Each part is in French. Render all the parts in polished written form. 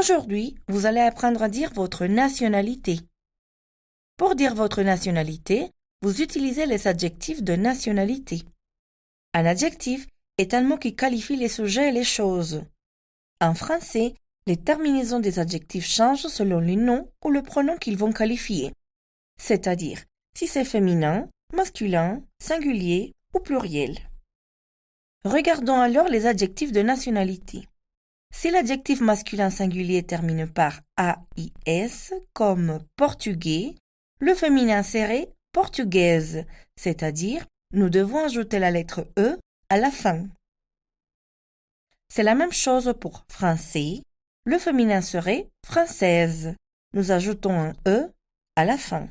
Aujourd'hui, vous allez apprendre à dire votre nationalité. Pour dire votre nationalité, vous utilisez les adjectifs de nationalité. Un adjectif est un mot qui qualifie les sujets et les choses. En français, les terminaisons des adjectifs changent selon le nom ou le pronom qu'ils vont qualifier, c'est-à-dire si c'est féminin, masculin, singulier ou pluriel. Regardons alors les adjectifs de nationalité. Si l'adjectif masculin singulier termine par AIS, comme portugais, le féminin serait portugaise, c'est-à-dire nous devons ajouter la lettre E à la fin. C'est la même chose pour français, le féminin serait française, nous ajoutons un E à la fin.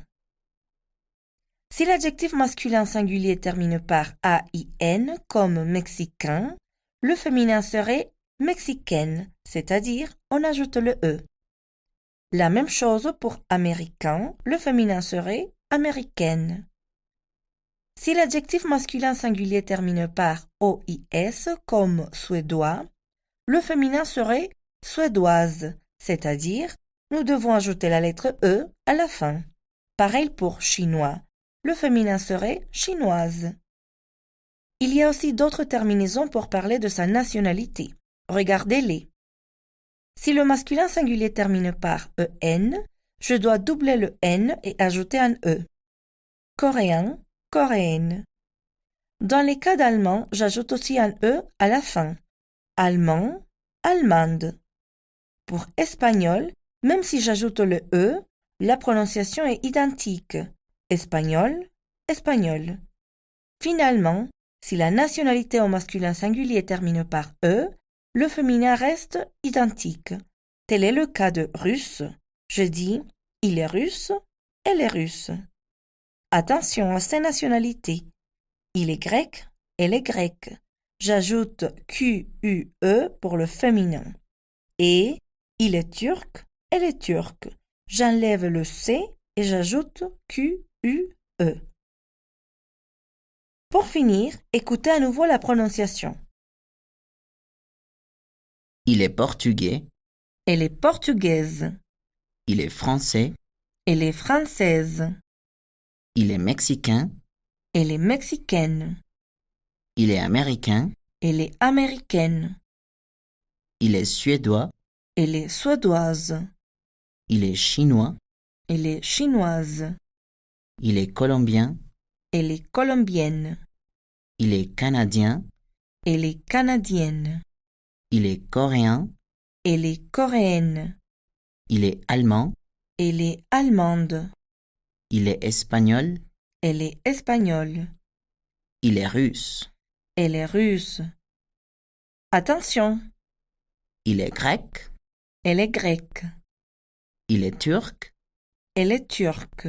Si l'adjectif masculin singulier termine par AIN, comme mexicain, le féminin serait mexicaine, c'est-à-dire on ajoute le E. La même chose pour américain, le féminin serait américaine. Si l'adjectif masculin singulier termine par OIS, comme suédois, le féminin serait suédoise, c'est-à-dire nous devons ajouter la lettre E à la fin. Pareil pour chinois, le féminin serait chinoise. Il y a aussi d'autres terminaisons pour parler de sa nationalité. Regardez-les. Si le masculin singulier termine par EN, je dois doubler le N et ajouter un E. Coréen, coréenne. Dans les cas d'allemand, j'ajoute aussi un E à la fin. Allemand, allemande. Pour espagnol, même si j'ajoute le E, la prononciation est identique. Espagnol, espagnol. Finalement, si la nationalité au masculin singulier termine par E, le féminin reste identique. Tel est le cas de russe. Je dis il est russe, elle est russe. Attention à ces nationalités. Il est grec, elle est grecque. J'ajoute QUE pour le féminin. Et il est turc, elle est turque. J'enlève le C et j'ajoute QUE. Pour finir, écoutez à nouveau la prononciation. Il est portugais, Elle est portugaise. il est français, Elle est française. il est mexicain, Elle est mexicaine. il est américain, Elle est américaine. il est suédois, Elle est suédoise. il est chinois, Elle est chinoise. il est colombien, Elle est colombienne. il est canadien, Elle est canadienne. il est coréen, Elle est coréenne. il est allemand, Elle est allemande. il est espagnol, Elle est espagnole. il est russe, Elle est russe. Attention, il est grec, elle est grecque. il est turc, Elle est turque.